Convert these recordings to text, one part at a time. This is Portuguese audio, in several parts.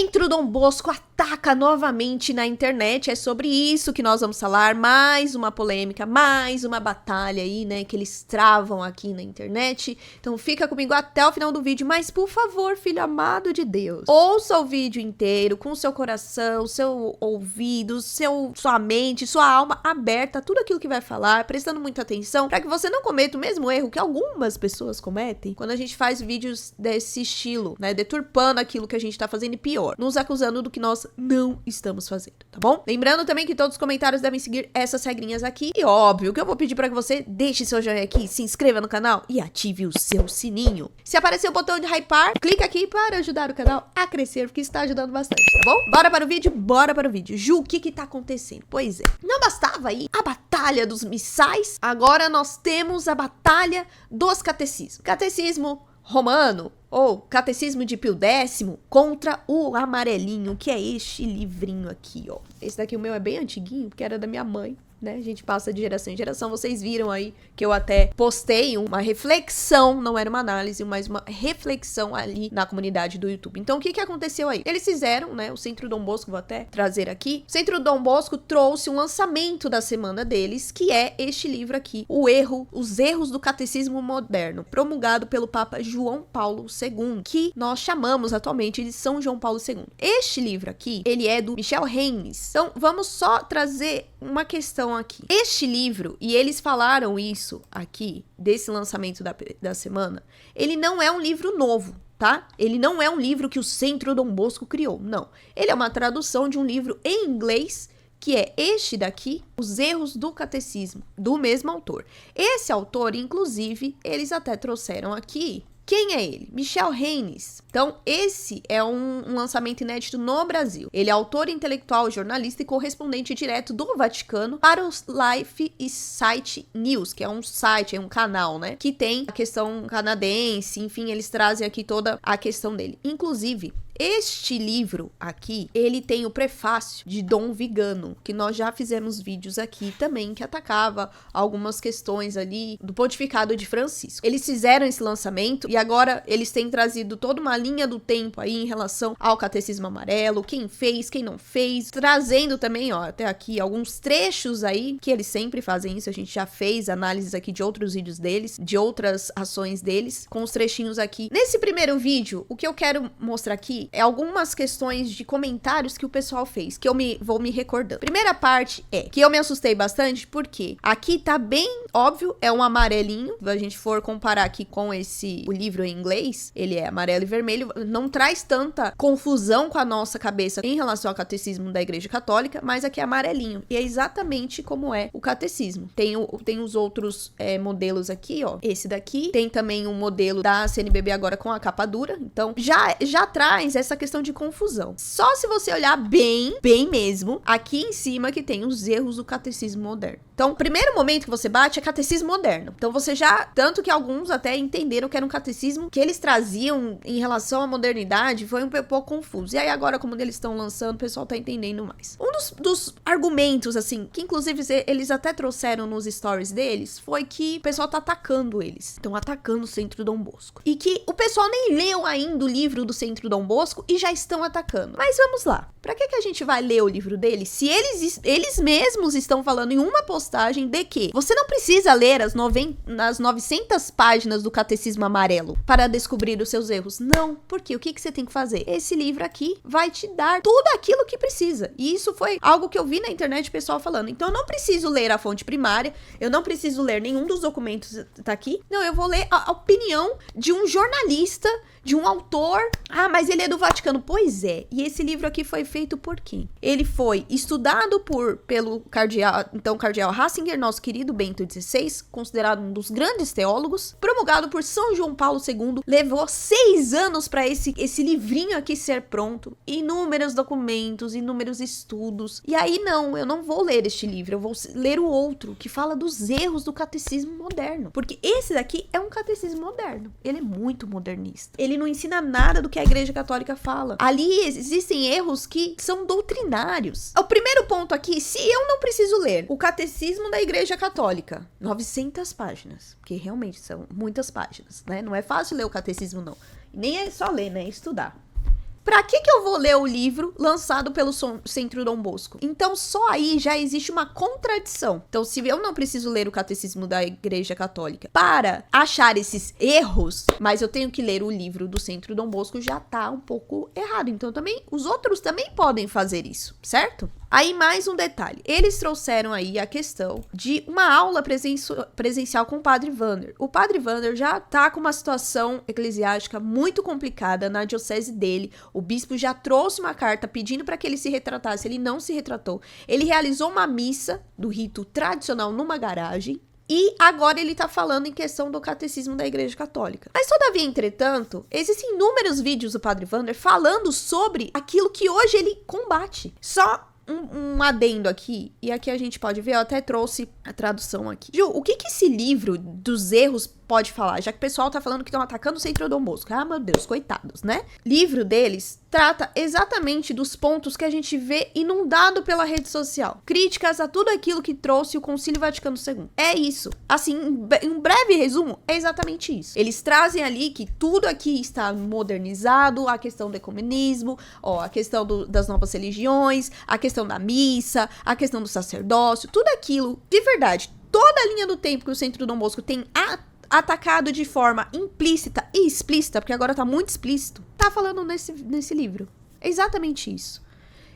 Centro Dom Bosco ataca novamente na internet. É sobre isso que nós vamos falar. Mais uma polêmica, mais uma batalha aí, né? Que eles travam aqui na internet. Então fica comigo até o final do vídeo. Mas por favor, filho amado de Deus, ouça o vídeo inteiro com seu coração, seu ouvido, sua mente, sua alma aberta. Tudo aquilo que vai falar, prestando muita atenção, para que você não cometa o mesmo erro que algumas pessoas cometem quando a gente faz vídeos desse estilo, né? Deturpando aquilo que a gente tá fazendo e pior, nos acusando do que nós não estamos fazendo, tá bom? Lembrando também que todos os comentários devem seguir essas regrinhas aqui. E óbvio que eu vou pedir para que você deixe seu joinha aqui, se inscreva no canal e ative o seu sininho. Se aparecer o botão de hypar, clica aqui para ajudar o canal a crescer, porque está ajudando bastante, tá bom? Bora para o vídeo, bora para o vídeo. Ju, o que tá acontecendo? Pois é, não bastava aí a batalha dos missais, agora nós temos a batalha dos catecismos. Catecismo romano, ou Catecismo de Pio X, contra o amarelinho, que é este livrinho aqui, ó. Esse daqui, o meu, é bem antiguinho, porque era da minha mãe, né? A gente passa de geração em geração. Vocês viram aí que eu até postei uma reflexão, não era uma análise, mas uma reflexão ali na comunidade do YouTube. Então, o que aconteceu aí? Eles fizeram, né? O Centro Dom Bosco, vou até trazer aqui. O Centro Dom Bosco trouxe um lançamento da semana deles, que é este livro aqui, Os Erros do Catecismo Moderno, promulgado pelo Papa João Paulo II, que nós chamamos atualmente de São João Paulo II. Este livro aqui, ele é do Michel Reines. Então, vamos só trazer uma questão aqui. Este livro, e eles falaram isso aqui, desse lançamento da semana, ele não é um livro novo, tá? Ele não é um livro que o Centro Dom Bosco criou, não. Ele é uma tradução de um livro em inglês, que é este daqui, Os Erros do Catecismo, do mesmo autor. Esse autor, inclusive, eles até trouxeram aqui. Quem é ele? Michel Reines. Então, esse é um lançamento inédito no Brasil. Ele é autor intelectual, jornalista e correspondente direto do Vaticano para o Life Site News, que é um site, é um canal, né? Que tem a questão canadense, enfim, eles trazem aqui toda a questão dele. Inclusive, este livro aqui, ele tem o prefácio de Dom Vigano, que nós já fizemos vídeos aqui também, que atacava algumas questões ali do pontificado de Francisco. Eles fizeram esse lançamento e agora eles têm trazido toda uma linha do tempo aí em relação ao Catecismo Amarelo, quem fez, quem não fez, trazendo também, ó, até aqui alguns trechos aí, que eles sempre fazem isso, a gente já fez análises aqui de outros vídeos deles, de outras ações deles, com os trechinhos aqui. Nesse primeiro vídeo, o que eu quero mostrar aqui é algumas questões de comentários que o pessoal fez, que eu vou me recordando. Primeira parte é que eu me assustei bastante, porque aqui tá bem óbvio, é um amarelinho. Se a gente for comparar aqui com o livro em inglês, ele é amarelo e vermelho, não traz tanta confusão com a nossa cabeça em relação ao catecismo da Igreja Católica, mas aqui é amarelinho. E é exatamente como é o catecismo. Tem os outros modelos aqui, ó. Esse daqui. Tem também um modelo da CNBB agora com a capa dura. Então, já traz essa questão de confusão. Só se você olhar bem mesmo, aqui em cima que tem os erros do catecismo moderno. Então, o primeiro momento que você bate é catecismo moderno. Então, você já... Tanto que alguns até entenderam que era um catecismo que eles traziam em relação à modernidade, foi um pouco confuso. E aí, agora, como eles estão lançando, o pessoal tá entendendo mais. Um dos argumentos, assim, que inclusive eles até trouxeram nos stories deles, foi que o pessoal tá atacando eles. Estão atacando o Centro Dom Bosco. E que o pessoal nem leu ainda o livro do Centro Dom Bosco e já estão atacando. Mas vamos lá. Pra que a gente vai ler o livro deles se eles mesmos estão falando em uma postagem de que você não precisa ler as 900 páginas do Catecismo Amarelo para descobrir os seus erros? Não. Porque o que você tem que fazer? Esse livro aqui vai te dar tudo aquilo que precisa. E isso foi algo que eu vi na internet o pessoal falando. Então eu não preciso ler a fonte primária, eu não preciso ler nenhum dos documentos tá aqui. Não, eu vou ler a opinião de um jornalista, de um autor. Ah, mas ele é do Vaticano. Pois é. E esse livro aqui foi feito por quem? Ele foi estudado pelo cardeal Ratzinger, nosso querido Bento XVI, considerado um dos grandes teólogos, promulgado por São João Paulo II. Levou 6 anos para esse livrinho aqui ser pronto. Inúmeros documentos, inúmeros estudos. E aí não, eu não vou ler este livro, eu vou ler o outro, que fala dos erros do catecismo moderno. Porque esse daqui é um catecismo moderno. Ele é muito modernista. Ele não ensina nada do que a Igreja Católica fala. Ali existem erros que são doutrinários. O primeiro ponto aqui, se eu não preciso ler o Catecismo da Igreja Católica, 900 páginas, porque realmente são muitas páginas, né? Não é fácil ler o catecismo, não. Nem é só ler, né? É estudar. Pra que eu vou ler o livro lançado pelo Centro Dom Bosco? Então, só aí já existe uma contradição. Então, se eu não preciso ler o Catecismo da Igreja Católica para achar esses erros, mas eu tenho que ler o livro do Centro Dom Bosco, já tá um pouco errado. Então, também, os outros também podem fazer isso, certo? Aí, mais um detalhe. Eles trouxeram aí a questão de uma aula presencial com o Padre Vander. O Padre Vander já tá com uma situação eclesiástica muito complicada na diocese dele. O bispo já trouxe uma carta pedindo para que ele se retratasse. Ele não se retratou. Ele realizou uma missa do rito tradicional numa garagem. E agora ele tá falando em questão do catecismo da Igreja Católica. Mas, todavia, entretanto, existem inúmeros vídeos do Padre Vander falando sobre aquilo que hoje ele combate. Só um adendo aqui, e aqui a gente pode ver, eu até trouxe a tradução aqui. Ju, o que esse livro dos erros pode falar? Já que o pessoal tá falando que estão atacando o Centro Dom Bosco. Ah, meu Deus, coitados, né? Livro deles trata exatamente dos pontos que a gente vê inundado pela rede social. Críticas a tudo aquilo que trouxe o Concílio Vaticano II. É isso. Assim, em um breve resumo, é exatamente isso. Eles trazem ali que tudo aqui está modernizado, a questão do ecumenismo, a questão das novas religiões, a questão da missa, a questão do sacerdócio, tudo aquilo, de verdade, toda a linha do tempo que o Centro Dom Bosco tem atacado de forma implícita e explícita, porque agora tá muito explícito, tá falando nesse livro. É exatamente isso.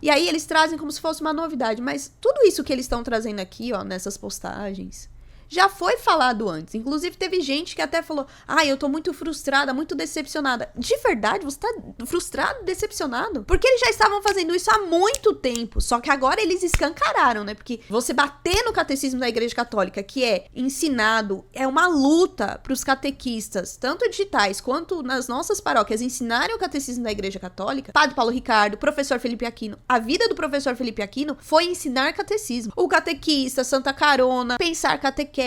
E aí eles trazem como se fosse uma novidade, mas tudo isso que eles estão trazendo aqui, nessas postagens, já foi falado antes. Inclusive, teve gente que até falou, eu tô muito frustrada, muito decepcionada. De verdade, você tá frustrado, decepcionado? Porque eles já estavam fazendo isso há muito tempo, só que agora eles escancararam, né? Porque você bater no catecismo da Igreja Católica, que é ensinado, é uma luta pros catequistas, tanto digitais quanto nas nossas paróquias, ensinarem o catecismo da Igreja Católica. Padre Paulo Ricardo, professor Felipe Aquino, a vida do professor Felipe Aquino foi ensinar catecismo. O catequista, Santa Carona, pensar catequese,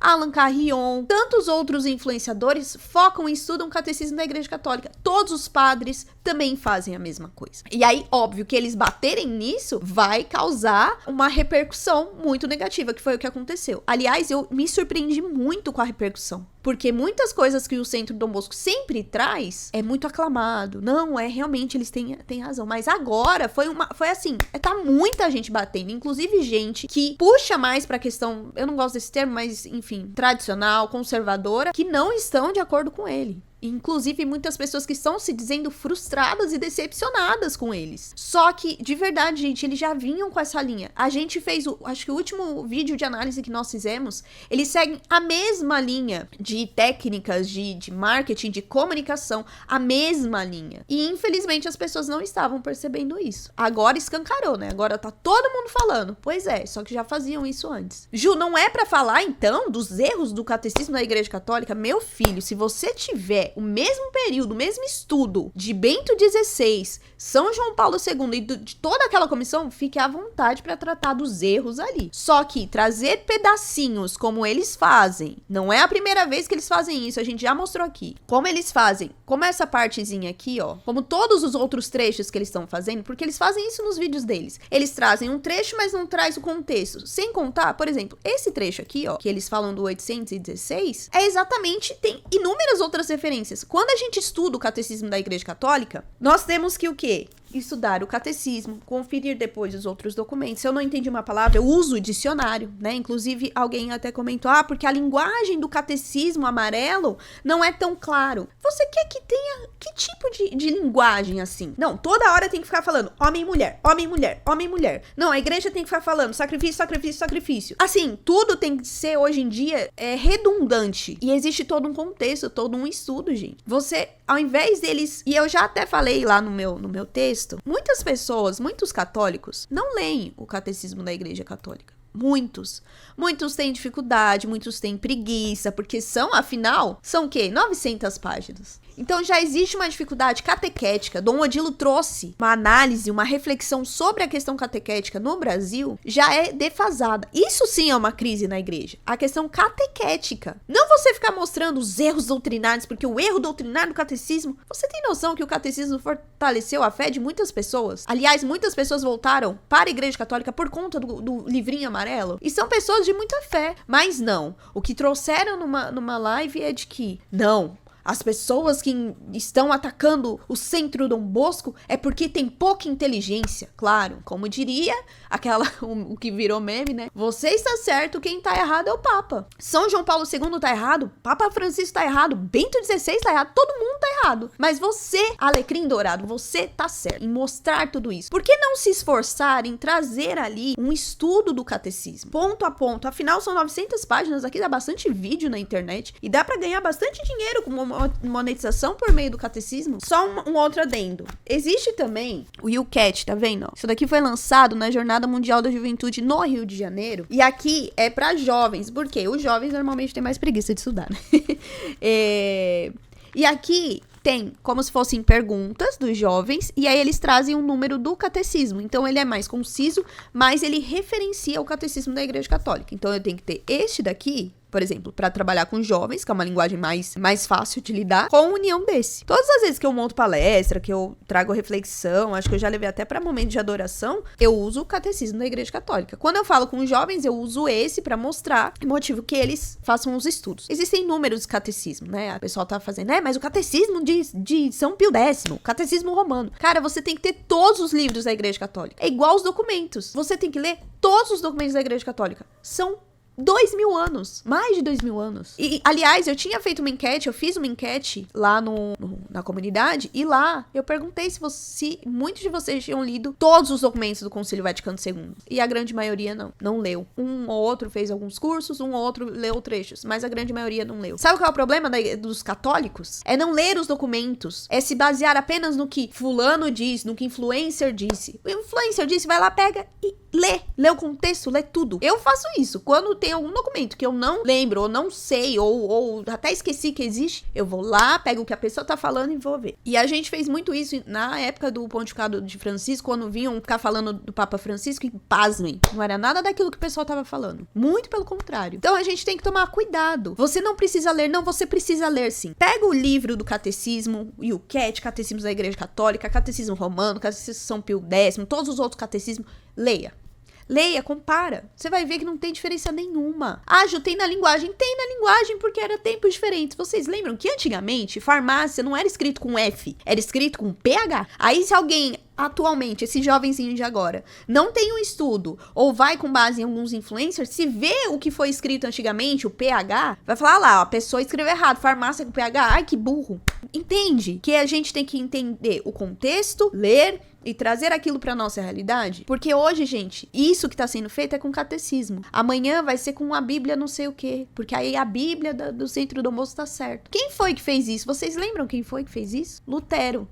Allan Carrion, tantos outros influenciadores focam e estudam o catecismo da Igreja Católica. Todos os padres também fazem a mesma coisa. E aí, óbvio que eles baterem nisso vai causar uma repercussão muito negativa, que foi o que aconteceu. Aliás, eu me surpreendi muito com a repercussão, porque muitas coisas que o Centro Dom Bosco sempre traz é muito aclamado. Não, realmente eles têm razão. Mas agora foi assim, tá muita gente batendo, inclusive gente que puxa mais pra questão, eu não gosto desse termo, mas enfim, tradicional, conservadora, que não estão de acordo com ele. Inclusive, muitas pessoas que estão se dizendo frustradas e decepcionadas com eles. Só que, de verdade, gente, eles já vinham com essa linha. A gente fez, acho que o último vídeo de análise que nós fizemos, eles seguem a mesma linha de técnicas, de marketing, de comunicação, a mesma linha. E, infelizmente, as pessoas não estavam percebendo isso. Agora escancarou, né? Agora tá todo mundo falando. Pois é, só que já faziam isso antes. Ju, não é pra falar, então, dos erros do catecismo da Igreja Católica? Meu filho, se você tiver o mesmo período, o mesmo estudo de Bento XVI, São João Paulo II e de toda aquela comissão, fique à vontade para tratar dos erros ali. Só que trazer pedacinhos como eles fazem, não é a primeira vez que eles fazem isso, a gente já mostrou aqui. Como eles fazem, como essa partezinha aqui, como todos os outros trechos que eles estão fazendo, porque eles fazem isso nos vídeos deles. Eles trazem um trecho, mas não traz o contexto. Sem contar, por exemplo, esse trecho aqui, que eles falam do 816, tem inúmeras outras referências. Quando a gente estuda o catecismo da Igreja Católica, nós temos que o quê? Estudar o catecismo, conferir depois os outros documentos. Se eu não entendi uma palavra, eu uso o dicionário, né? Inclusive, alguém até comentou, porque a linguagem do catecismo amarelo não é tão claro. Você quer que tenha que tipo de linguagem assim? Não, toda hora tem que ficar falando homem e mulher, homem e mulher, homem e mulher. Não, a igreja tem que ficar falando sacrifício, sacrifício, sacrifício. Assim, tudo tem que ser, hoje em dia, redundante. E existe todo um contexto, todo um estudo, gente. Você, ao invés deles... E eu já até falei lá no meu texto, muitas pessoas, muitos católicos, não leem o catecismo da Igreja Católica. Muitos têm dificuldade, muitos têm preguiça, porque afinal, são o quê? 900 páginas. Então já existe uma dificuldade catequética. Dom Odilo trouxe uma análise, uma reflexão sobre a questão catequética no Brasil, já é defasada. Isso sim é uma crise na igreja. A questão catequética. Não você ficar mostrando os erros doutrinários, porque o erro doutrinário do catecismo... Você tem noção que o catecismo fortaleceu a fé de muitas pessoas? Aliás, muitas pessoas voltaram para a Igreja Católica por conta do livrinho amarelo. E são pessoas de muita fé. Mas não. O que trouxeram numa live é de que, não... as pessoas que estão atacando o centro Dom Bosco é porque tem pouca inteligência. Claro, como diria o que virou meme, né? Você está certo, quem tá errado é o Papa. São João Paulo II tá errado, Papa Francisco tá errado, Bento XVI tá errado, todo mundo tá errado. Mas você, Alecrim Dourado, você tá certo em mostrar tudo isso. Por que não se esforçar em trazer ali um estudo do catecismo, ponto a ponto? Afinal, são 900 páginas, aqui dá bastante vídeo na internet e dá pra ganhar bastante dinheiro com monetização por meio do catecismo. Só um outro adendo. Existe também o YouCat, tá vendo? Isso daqui foi lançado na Jornada Mundial da Juventude no Rio de Janeiro. E aqui é pra jovens, porque os jovens normalmente têm mais preguiça de estudar, né? E aqui tem como se fossem perguntas dos jovens, e aí eles trazem um número do catecismo. Então ele é mais conciso, mas ele referencia o catecismo da Igreja Católica. Então eu tenho que ter este daqui, por exemplo, para trabalhar com jovens, que é uma linguagem mais fácil de lidar, com a união desse. Todas as vezes que eu monto palestra, que eu trago reflexão, acho que eu já levei até para momento de adoração, eu uso o catecismo da Igreja Católica. Quando eu falo com jovens, eu uso esse para mostrar o motivo que eles façam os estudos. Existem inúmeros catecismos, né? A pessoa tá fazendo, mas o catecismo de São Pio X, o catecismo romano. Cara, você tem que ter todos os livros da Igreja Católica. É igual os documentos. Você tem que ler todos os documentos da Igreja Católica. São 2.000 anos, mais de 2.000 anos. E, aliás, eu tinha feito uma enquete, eu fiz uma enquete lá na comunidade, e lá eu perguntei se muitos de vocês tinham lido todos os documentos do Concílio Vaticano II. E a grande maioria não leu. Um ou outro fez alguns cursos, um ou outro leu trechos, mas a grande maioria não leu. Sabe qual é o problema dos católicos? É não ler os documentos, é se basear apenas no que fulano diz, no que influencer disse. O influencer disse, vai lá, pega e lê o contexto, lê tudo. Eu faço isso. Quando tem algum documento que eu não lembro, ou não sei, ou até esqueci que existe, eu vou lá, pego o que a pessoa tá falando e vou ver. E a gente fez muito isso na época do Pontificado de Francisco, quando vinham ficar falando do Papa Francisco, e pasmem, não era nada daquilo que o pessoal tava falando. Muito pelo contrário. Então a gente tem que tomar cuidado. Você não precisa ler, não, você precisa ler sim. Pega o livro do catecismo, o YouCat, Catecismo da Igreja Católica, Catecismo Romano, Catecismo São Pio X, todos os outros catecismos, leia. Leia, compara. Você vai ver que não tem diferença nenhuma. Ah, Ju, tem na linguagem. Tem na linguagem porque era tempos diferentes. Vocês lembram que antigamente farmácia não era escrito com F, era escrito com PH? Aí se alguém atualmente, esse jovenzinho de agora, não tem um estudo ou vai com base em alguns influencers, se vê o que foi escrito antigamente, o PH, vai falar lá, a pessoa escreveu errado, farmácia com PH, ai que burro. Entende que a gente tem que entender o contexto, ler e trazer aquilo pra nossa realidade? Porque hoje, gente, isso que tá sendo feito é com catecismo. Amanhã vai ser com a Bíblia não sei o quê. Porque aí a Bíblia do Centro Dom Bosco tá certo. Quem foi que fez isso? Vocês lembram quem foi que fez isso? Lutero,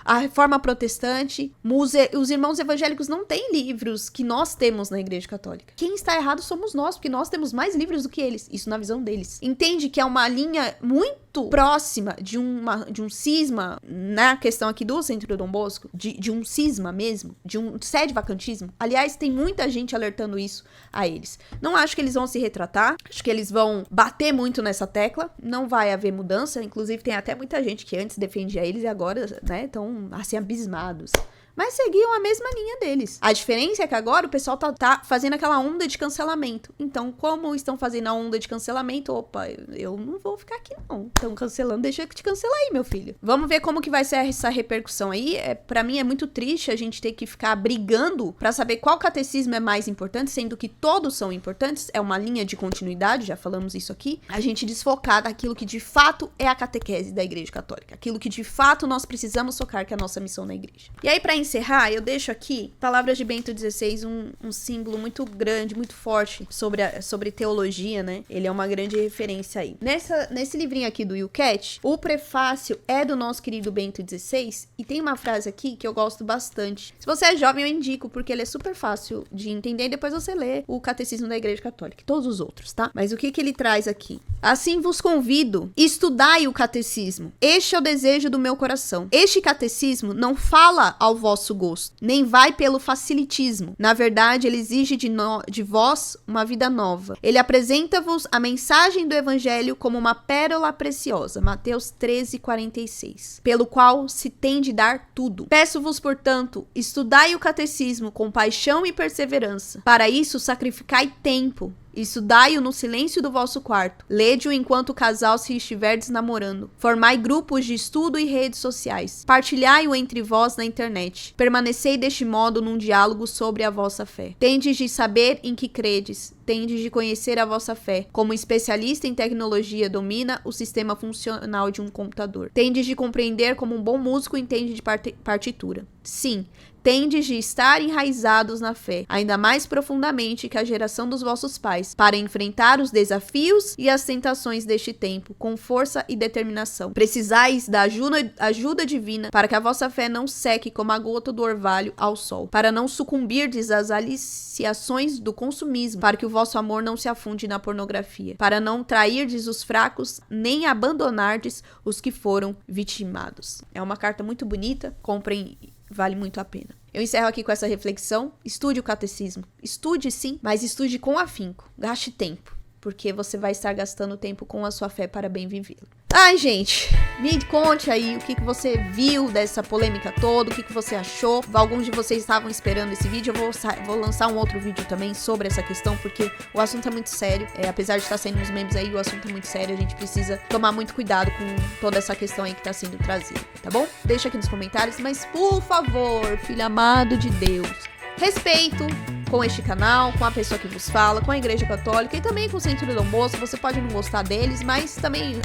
a Reforma Protestante, os irmãos evangélicos não têm livros que nós temos na Igreja Católica. Quem está errado somos nós, porque nós temos mais livros do que eles. Isso na visão deles. Entende que é uma linha muito próxima de um cisma na questão aqui do Centro Dom Bosco, de um cisma mesmo, de um sede-vacantismo. Aliás, tem muita gente alertando isso a eles. Não acho que eles vão se retratar, acho que eles vão bater muito nessa tecla, não vai haver mudança, inclusive tem até muita gente que antes defendia eles e agora, né, estão assim abismados. Mas seguiam a mesma linha deles. A diferença é que agora o pessoal tá fazendo aquela onda de cancelamento. Então, como estão fazendo a onda de cancelamento, opa, eu não vou ficar aqui não. Estão cancelando, deixa eu te cancelar aí, meu filho. Vamos ver como que vai ser essa repercussão aí. Pra mim é muito triste a gente ter que ficar brigando pra saber qual catecismo é mais importante, sendo que todos são importantes. É uma linha de continuidade, já falamos isso aqui. A gente desfocar daquilo que de fato é a catequese da Igreja Católica. Aquilo que de fato nós precisamos focar, que é a nossa missão na igreja. E aí, pra encerrar, eu deixo aqui palavras de Bento XVI, um símbolo muito grande, muito forte sobre teologia, né? Ele é uma grande referência aí. Nesse livrinho aqui do YouCat, o prefácio é do nosso querido Bento XVI, e tem uma frase aqui que eu gosto bastante. Se você é jovem, eu indico, porque ele é super fácil de entender, e depois você lê o Catecismo da Igreja Católica, e todos os outros, tá? Mas o que ele traz aqui? Assim vos convido, estudai o catecismo. Este é o desejo do meu coração. Este catecismo não fala ao vosso gosto, nem vai pelo facilitismo. Na verdade, ele exige de vós uma vida nova. Ele apresenta-vos a mensagem do evangelho como uma pérola preciosa, Mateus 13:46, pelo qual se tem de dar tudo. Peço-vos, portanto, estudai o catecismo com paixão e perseverança. Para isso, sacrificai tempo, Estudai-o no silêncio do vosso quarto. Lede-o enquanto o casal se estiverdes namorando. Formai grupos de estudo e redes sociais. Partilhai-o entre vós na internet. Permanecei deste modo num diálogo sobre a vossa fé. Tendes de saber em que credes. Tendes de conhecer a vossa fé. Como especialista em tecnologia, domina o sistema funcional de um computador. Tendes de compreender como um bom músico entende de partitura. Sim, tendes de estar enraizados na fé, ainda mais profundamente que a geração dos vossos pais, para enfrentar os desafios e as tentações deste tempo, com força e determinação. Precisais da ajuda divina para que a vossa fé não seque como a gota do orvalho ao sol, para não sucumbirdes às aliciações do consumismo, para que o vosso amor não se afunde na pornografia, para não trairdes os fracos, nem abandonardes os que foram vitimados. É uma carta muito bonita, comprem, vale muito a pena. Eu encerro aqui com essa reflexão. Estude o catecismo. Estude sim, mas estude com afinco. Gaste tempo, porque você vai estar gastando tempo com a sua fé para bem vivê-lo. Ai, gente, me conte aí o que você viu dessa polêmica toda, o que você achou. Alguns de vocês estavam esperando esse vídeo. Eu vou lançar um outro vídeo também sobre essa questão, porque o assunto é muito sério. Apesar de estar saindo nos memes aí, o assunto é muito sério. A gente precisa tomar muito cuidado com toda essa questão aí que está sendo trazida, tá bom? Deixa aqui nos comentários, mas por favor, filho amado de Deus, respeito com este canal, com a pessoa que vos fala, com a Igreja Católica e também com o Centro Dom Bosco. Você pode não gostar deles, mas também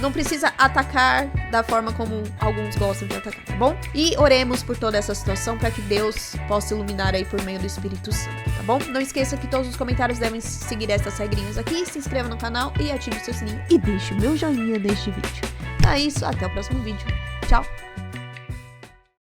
não precisa atacar da forma como alguns gostam de atacar, tá bom? E oremos por toda essa situação para que Deus possa iluminar aí por meio do Espírito Santo, tá bom? Não esqueça que todos os comentários devem seguir essas regrinhas aqui, se inscreva no canal e ative o seu sininho e deixe o meu joinha neste vídeo. É isso, até o próximo vídeo. Tchau!